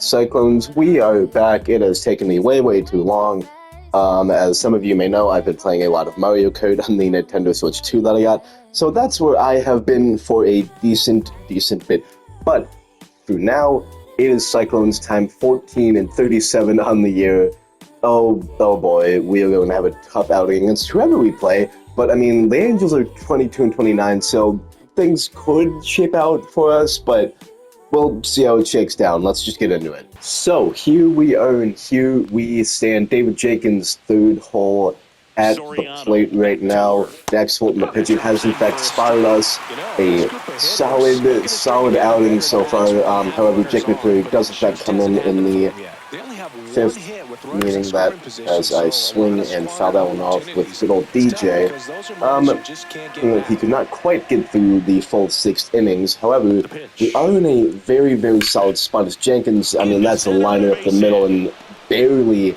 Cyclones, we are back. It has taken me way too long. As some of you may know, I've been playing a lot of Mario Kart on the Nintendo Switch 2 that I got, so that's where I have been for a decent bit. But for now, it is Cyclones time, 14 and 37 on the year. Oh boy, we are going to have a tough outing against whoever we play. But I mean, the Angels are 22 and 29, so things could shape out for us, but we'll see how it shakes down. Let's just get into it. So, here we are, and here we stand. David Jenkins, third hole at the plate right now. Dax Fulton, the pitcher, has in fact spotted us. A solid outing so far. However, Jake McCreary does in fact come in the fifth, meaning that as I swing and foul that one off with good old DJ, he could not quite get through the full sixth innings. However, we are in a very solid spot as Jenkins. I mean, that's a liner up the middle and barely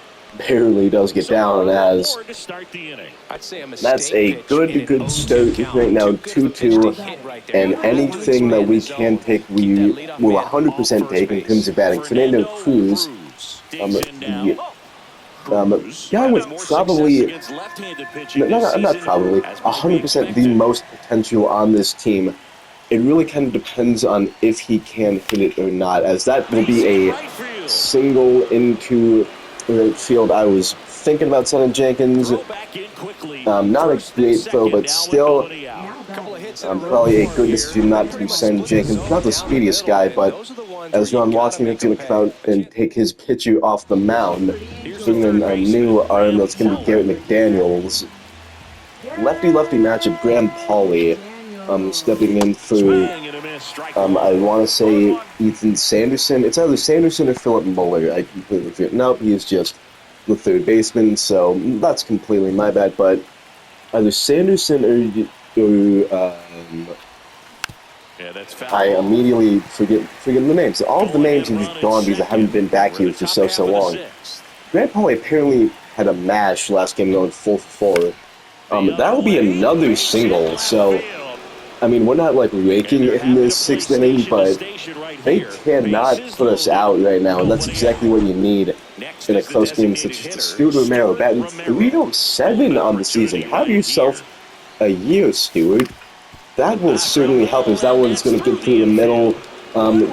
does get down, as that's a good start right now, 2-2, and anything that we can take, we will 100% take in terms of batting. Fernando Cruz, guy with probably, not probably, 100% the most potential on this team. It really kind of depends on if he can hit it or not, as that will be a single into right field. I was thinking about sending Jenkins. Not a great throw, but still probably a good decision not to send Jenkins. Not the speediest guy, but as Ron Washington's going to come out and take his pitcher off the mound, bringing in a new arm that's going to be Garrett McDaniels. Lefty matchup, Graham Pauley stepping in for, I want to say Ethan Sanderson. It's either Sanderson or Philip Muller. I completely forget. Nope, he's just the third baseman, so that's completely my bad, but either Sanderson or I immediately forget the names. All of the names have just gone because I haven't been back here for so long. Grant Pauley apparently had a mash last game going 4-for-4. That will be another single, so I mean, we're not like raking in this sixth inning, but they cannot put us out right now, and that's exactly what you need in a close game such as the Stuart Romero batting 307 on the season. Have yourself a year, Stuart. That will certainly help us. That one's going to get through the middle.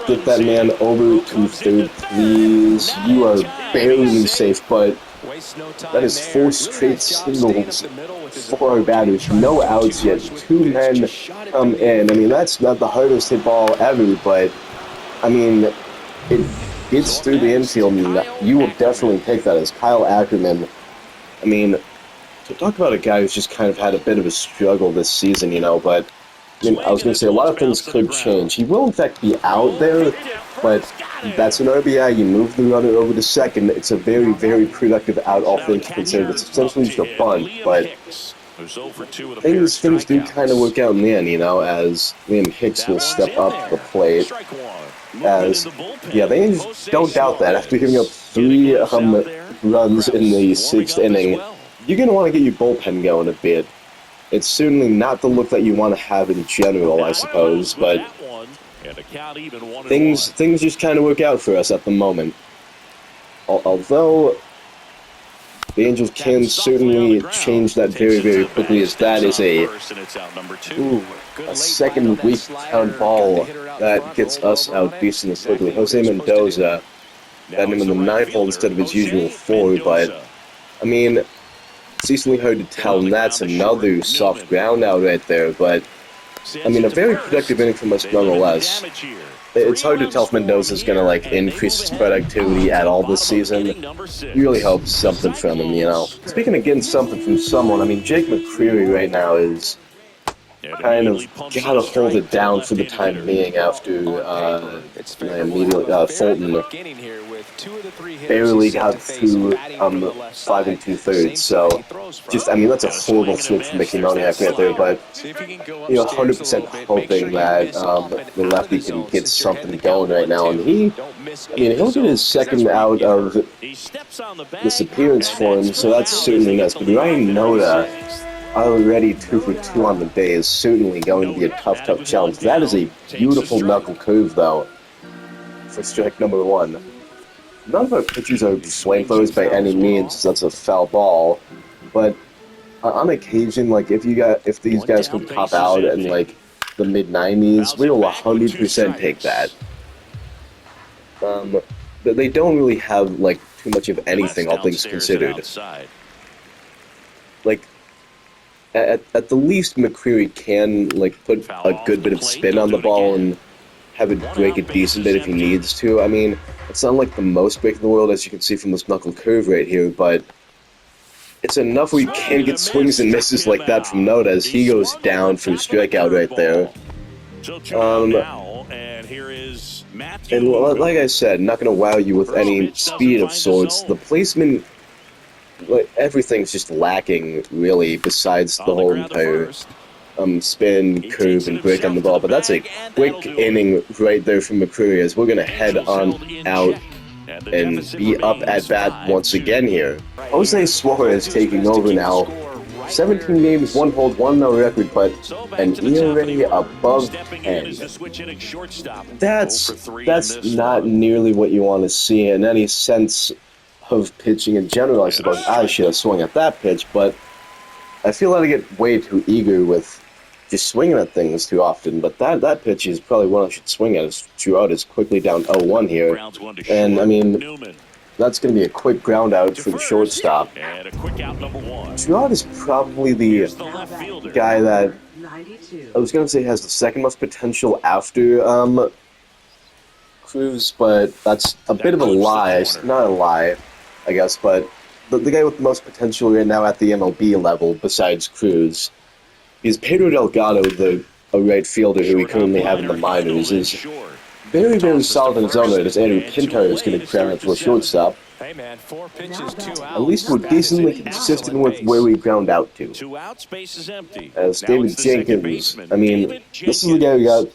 Get that man over to third, please. You are barely safe, but that is 4 straight singles for our batters. No outs yet. 2 men come in. I mean, that's not the hardest hit ball ever, but I mean, it gets through the infield, and you will definitely take that as Kyle Ackerman. I mean, to talk about a guy who's just kind of had a bit of a struggle this season, but I mean, I was going to say a lot of things could change. He will, in fact, be out there, but that's an RBI. You move the runner over to second. It's a very productive out, all things considered. It's essentially just a bunt, but things do kind of work out in the end, as Liam Hicks will step up to the plate. As, yeah, they just don't doubt that. After giving up 3 runs in the sixth inning, you're going to want to get your bullpen going a bit. It's certainly not the look that you want to have in general, I suppose, but things just kind of work out for us at the moment. Although the Angels can certainly change that very quickly, as that is a second weak count ball that gets us out decently quickly. Jose Mendoza got him in the 9th hole instead of his usual 4, but I mean, it's easily hard to tell, and that's another soft ground out right there, but I mean, a very productive inning from us nonetheless. It's hard to tell if Mendoza's going to, increase his productivity at all this season. You really hope something from him, Speaking of getting something from someone, I mean, Jake McCreary right now is kind of got to hold it down for the time being after immediately Fulton barely got through 5 2/3. So just, I mean, that's a horrible switch from Mickey Moniak right there, but 100% hoping that the lefty can get something going right now, and he'll get his second out of this appearance for him, so that's certainly nice. But Ryan Noda, already 2 for 2 on the day, is certainly going to be a tough challenge. That is a beautiful knuckle curve, though, for strike number 1. none of our pitchers are flamethrowers by any means. That's a foul ball, but on occasion, like if these guys can pop out in like the mid 90s, we will 100% take that. But they don't really have like too much of anything, all things considered. Like at the least, McCreary can like put a good bit of spin on the ball and have it break a decent bit if he needs to. I mean, it's not like the most break in the world, as you can see from this knuckle curve right here, but it's enough where you can get swings and misses like that from Noda as he goes down for a strikeout right there. And like I said, not going to wow you with any speed of sorts. The placement, like, everything's just lacking, really, besides the whole entire spin, curve, and break on the ball. But that's a quick inning right there from McCreary as we're going to head on out and be up at bat once again here. Jose Suarez taking over now. 17 games, 1 hold, 1-0 record, but an ERA above 10. That's not nearly what you want to see in any sense of pitching in general. I suppose I should have swung at that pitch, but I feel like I get way too eager with just swinging at things too often. But that pitch is probably one I should swing at. Trout is quickly down 0-1 here, and I mean, that's going to be a quick ground out for the shortstop. Trout is probably the guy that I was going to say has the second most potential after Cruz, but that's a bit of a lie. It's not a lie, I guess, but the guy with the most potential right now at the MLB level besides Cruz is Pedro Delgado, the right fielder who we currently have in the minors, is very, very solid in his own right, as Andrew Pintar is going to ground out to a shortstop. Hey man, 4 pitches, 2 outs. At least we're decently consistent with where we ground out to. 2 outs, base is empty. As David Jenkins, I mean, this is the guy who got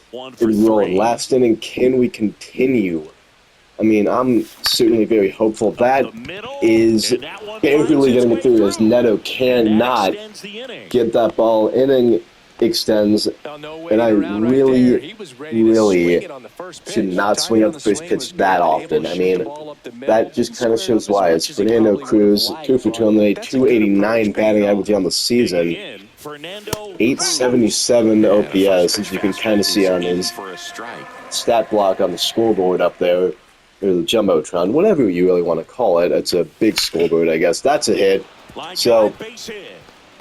it rolling last inning. Can we continue? I mean, I'm certainly very hopeful. That is barely getting it through, as Neto cannot get that ball. Inning extends, and I really should not swing out the first pitch that often. I mean, that just kind of shows why. It's Fernando Cruz, 2 for 2 on the night, 289 batting average on the season, 877 OPS, as you can kind of see on his stat block on the scoreboard up there, or the Jumbotron, whatever you really want to call it. It's a big scoreboard, I guess. That's a hit. So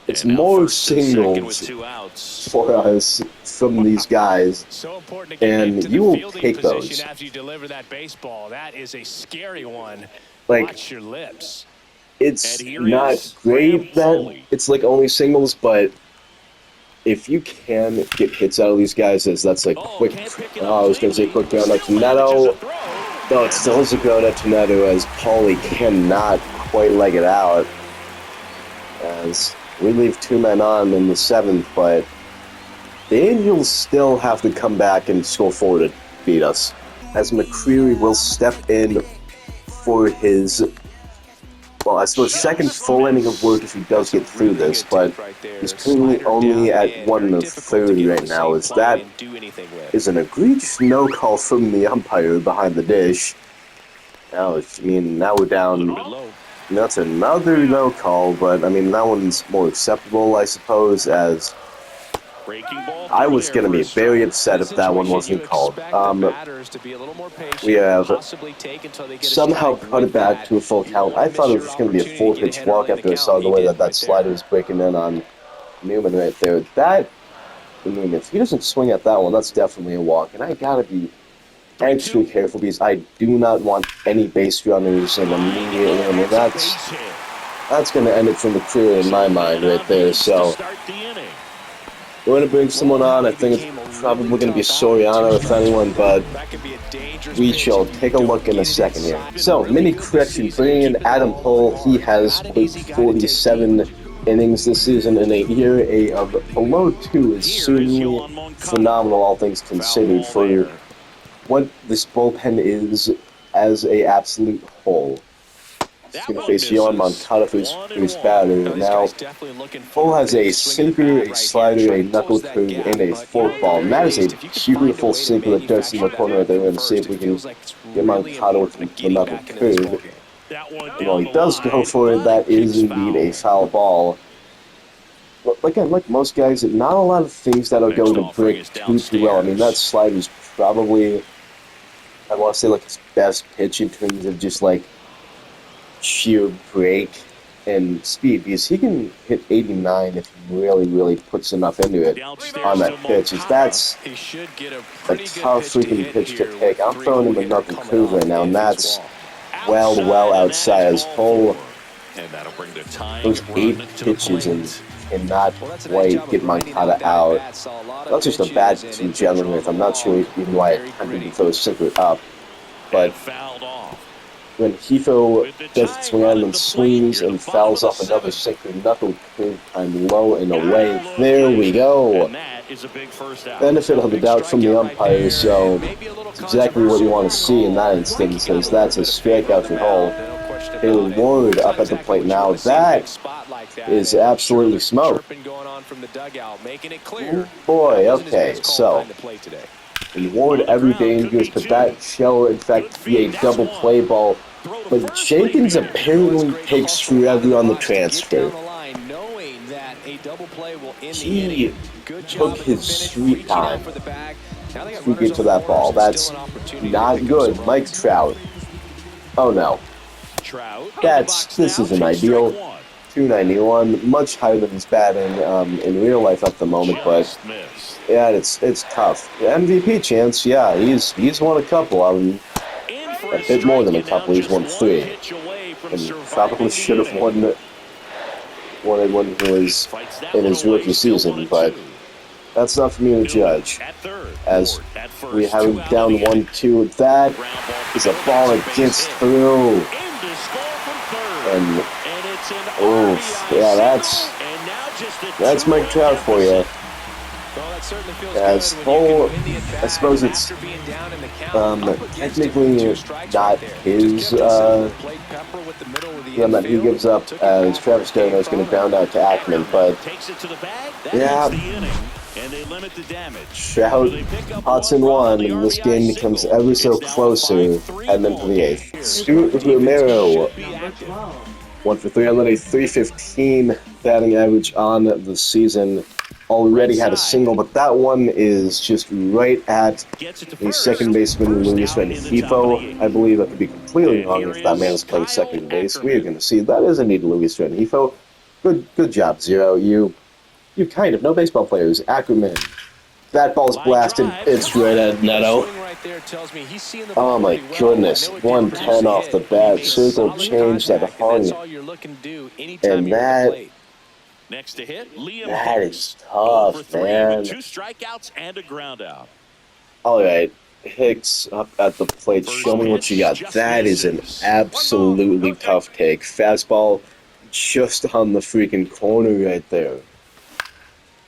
it's more singles for us from these guys, and you will take those. Like, it's not great that it's like only singles, but if you can get hits out of these guys, as that's like quick. I was going to say quick ground out to Neto. No, it still is a ground out to Neto, as Paulie cannot quite leg it out. As we leave 2 men on in the 7th, but the Angels still have to come back and score 4 to beat us. As McCreary will step in for his, well, I suppose second full inning of work if he does get through this, but he's currently only at 1 1/3 right now, as that is an egregious no call from the umpire behind the dish. Now, I mean, now we're down. That's another no call, but I mean, that one's more acceptable, I suppose, as I was going to be very upset if that one wasn't called. We have somehow cut it back to a full count. I thought it was going to be a 4-pitch walk after I saw the way that slider was breaking in on Newman right there. I mean, if he doesn't swing at that one, that's definitely a walk, and I got to be extra careful because I do not want any base runners and immediately. I mean, that's going to end it from the career in my mind right there. So we're going to bring someone on. I think it's probably going to be Soriano, if anyone, but we shall take a look in a second here. So, mini correction, bringing in Adam Hull. He has played 47 innings this season, and a ERA of below 2 is certainly phenomenal, all things considered, for what this bullpen is as a absolute whole. He's going to face Yohan Moncada, who's batter. Now, Cole has a sinker, a slider, a knuckle curve, and a forkball. And that is a beautiful sinker that does in the corner there. And see if we can get Moncada with the knuckle curve. And while he does go for it, that is indeed a foul ball. But again, like most guys, not a lot of things that are going to break too well. I mean, that slider is probably, I want to say, like his best pitch in terms of just like sheer break and speed, because he can hit 89 if he really puts enough into it on that pitch. That's a tough freaking pitch to take. I'm throwing him a knuckle curve right now, and that's well outside his whole. Those 8 pitches and not quite get Moncada out. That's just a bad pitch in general. I'm not sure even why I attempted to throw a sinker up, but when Hifo does swing on and swings and fouls off another sinker knuckle curve time low and away. There we go. Benefit of the doubt from the umpire, so it's exactly what you want to see in that instance, as that's a strikeout for Hull. Taylor Ward up at the plate now. That is absolutely smoke. Oh boy, okay, so in Ward every dangerous, but that shall in fact be a double play ball. But Jenkins apparently takes forever on the transfer. He took his sweet time to get to that ball. That's not good. Mike Trout. Oh no. This isn't ideal. 291, much higher than his batting in real life at the moment, but yeah, it's tough. The MVP chance, yeah, he's won a couple. A bit more than a couple. He's won 3, and probably should have won it when he was in his rookie season, but that's not for me to judge. As we have him down 1-2, that is a ball that gets through. And yeah, that's Mike Trout for you. As whole, I suppose it's technically not his run that he gives up, as Travis Darno is going to ground out to Ackman, but yeah, Trout pots in 1, and this game becomes ever so closer heading into the 8th. Stuart Romero, 1 for 3 on a 315 batting average on the season. Already had a single, but that one is just right at the second baseman, Luis Rengifo. I believe I could be completely wrong if that man is playing second base. We are going to see. That is indeed Luis Rengifo. Good job, Zero. You kind of know baseball players. Ackerman. That ball's blasted. It's right at Neto. Oh my goodness. 110 off the bat. Circle change that hung. And that... Next to hit, that is tough, man. 2 strikeouts and a ground out. All right, Hicks up at the plate. Show me what you got. That is an absolutely tough take. Fastball just on the freaking corner right there.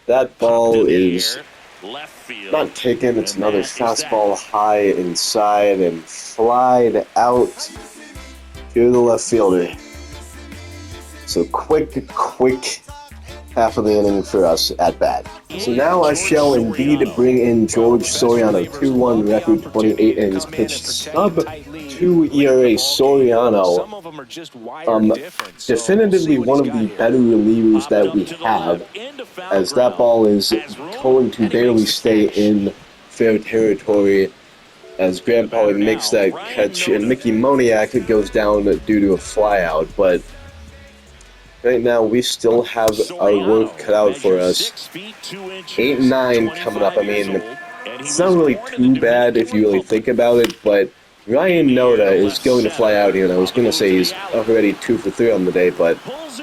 That ball is not taken. It's another fastball high inside and flied out to the left fielder. So quick half of the inning for us at bat. So now I shall indeed bring in George Soriano, 2-1 record, 28 innings pitched, sub-2 ERA Soriano. Definitively one of the better relievers that we have, as that ball is going to barely stay in fair territory, as Grant Pollard makes that catch, and Mickey Moniak goes down due to a flyout, but right now, we still have our work cut out for us. 8-9 coming up. I mean, it's not really too bad if you really think about it, but Ryan Noda is going to fly out here, and I was going to say he's already 2 for 3 on the day, but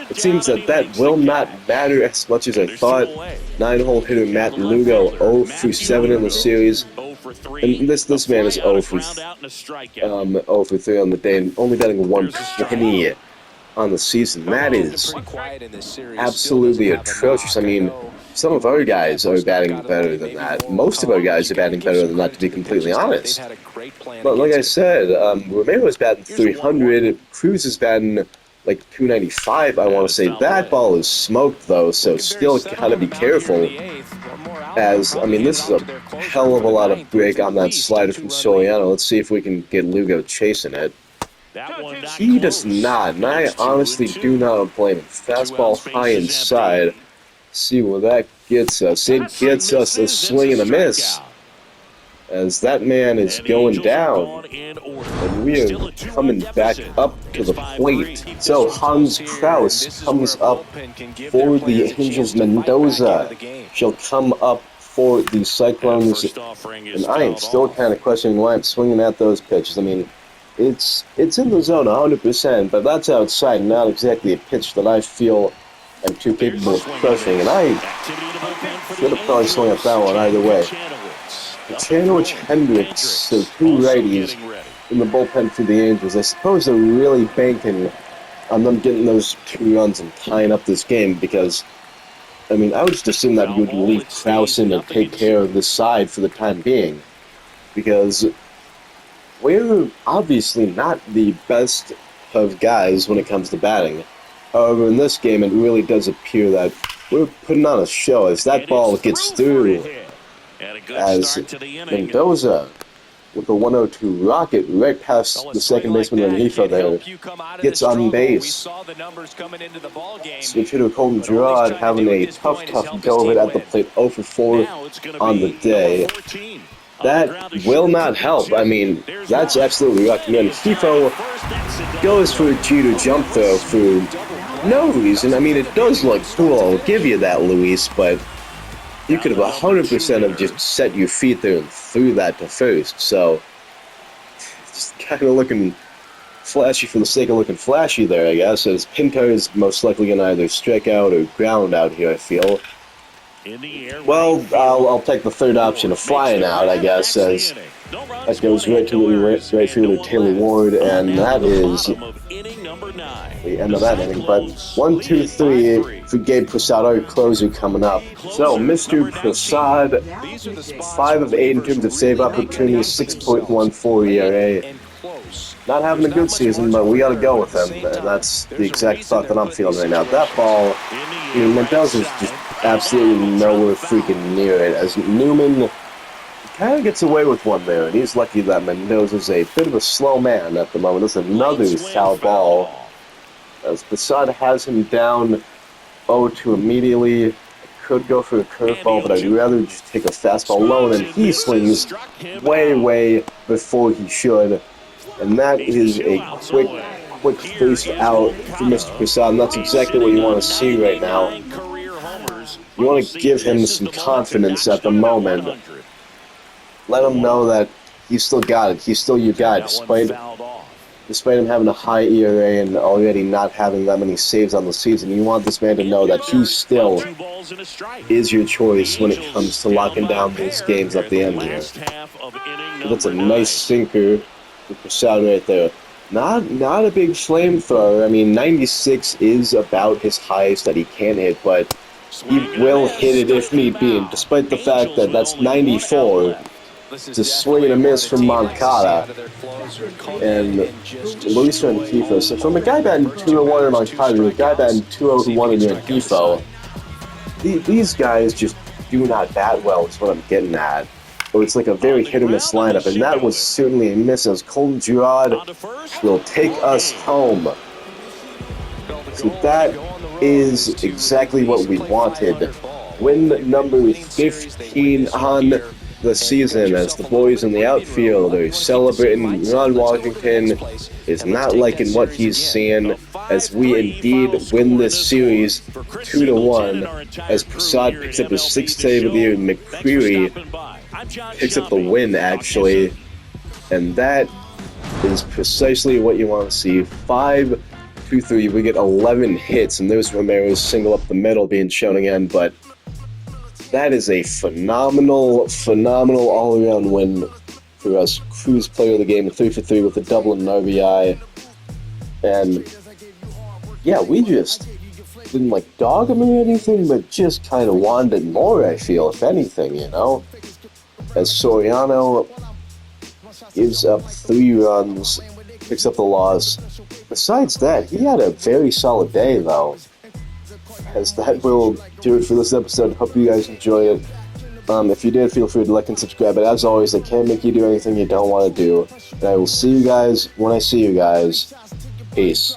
it seems that will not matter as much as I thought. 9-hole hitter Matt Lugo, 0 for 7 in the series. And this man is 0 for 3 on the day, and only batting 120. on the season. That is absolutely atrocious. I mean, some of our guys are batting better than that. Most of our guys are batting better than that, to be completely honest. But like I said, Romero's batting 300. Cruz is batting like 295, I want to say. That ball is smoked, though, so still gotta be careful. As, I mean, this is a hell of a lot of break on that slider from Soriano. Let's see if we can get Lugo chasing it. He does not, and I honestly do not blame him. Fastball high inside. See where that gets us. It gets us a swing and a miss, as that man is going down, and we are coming back up to the plate. So Hans Kraus comes up for the Angels. Mendoza shall come up for the Cyclones, and I am still kind of questioning why I'm swinging at those pitches. I mean, it's in the zone 100%, but that's outside, not exactly a pitch that I feel I'm too capable of crushing, and I should have probably swung at that one either way. Chanovich Hendricks, so two righties in the bullpen for the Angels. I suppose they're really banking on them getting those 2 runs and tying up this game, because, I mean, I would just assume that you would leave Kraus in and take care of this side for the time being, because we're obviously not the best of guys when it comes to batting. However, in this game, it really does appear that we're putting on a show as that ball gets through, as Mendoza with the 102 rocket right past the second baseman Rengifo there gets on base. Switch hitter Colton Gerard having a tough go of it at the plate, 0 for 4 on the day. That will not help. I mean, that's absolutely right. And Rengifo goes for a cheater jump throw for no reason. I mean, it does look cool, I'll give you that, Luis, but you could have 100% have just set your feet there and threw that to first. So, just kind of looking flashy for the sake of looking flashy there, I guess, as Pinto is most likely going to either strike out or ground out here, I feel. Well, I'll take the third option of flying out, I guess, as that goes right through to Taylor Ward, and that is the end of that inning. But 1, 2, 3 for Gabe Prasad, our closer, coming up. So, Mr. Prasad, 5 of 8 in terms of save opportunities, 6.14 ERA. Not having a good season, but we got to go with him, and that's the exact thought that I'm feeling right now. That ball, I mean, Mendoza's just absolutely nowhere freaking near it, as Newman kind of gets away with one there, and he's lucky that Mendoza's a bit of a slow man at the moment. That's another foul ball, as Prasad has him down 0-2 immediately. Could go for a curveball, but I'd rather just take a fastball low, and he swings way before he should, and that is a quick first out for Mr. Prasad, and that's exactly what you want to see right now. You want to give him some confidence at the moment. Let him know that he's still got it. He's still your guy, despite him having a high ERA and already not having that many saves on the season. You want this man to know that he still is your choice when it comes to locking down these games at the end here. But that's a nice sinker for Prasad right there. Not a big flamethrower. I mean, 96 is about his highest that he can hit, but he will hit it if need be. And despite the fact that that's 94, it's a swing and a miss from Moncada and Luis Rengifo. So from a guy batting 201 in Moncada to a guy batting 201 in Rengifo, these guys just do not bat well, is what I'm getting at. Or it's like a very hit-or-miss lineup, and that was certainly a miss, as Colton Gerard will take us home. So that is exactly what we wanted. Win number 15 on the season, as the boys in the outfield are celebrating. Ron Washington is not liking what he's seeing, as we indeed win this series 2-1, as Prasad picks up his 6th save of the year, and McCreary picks up the win, actually, and that is precisely what you want to see. 5-2-3, we get 11 hits, and there's Romero's single up the middle being shown again, but that is a phenomenal all-around win for us. Cruz player of the game, 3 for 3 with a double and an RBI. And yeah, we just didn't like dog him or anything, but just kind of wanted more, I feel, if anything, you know? As Soriano gives up 3 runs, picks up the loss. Besides that, he had a very solid day, though. As that will do it for this episode. Hope you guys enjoy it. If you did, feel free to like and subscribe. But as always, I can't make you do anything you don't want to do. And I will see you guys when I see you guys. Peace.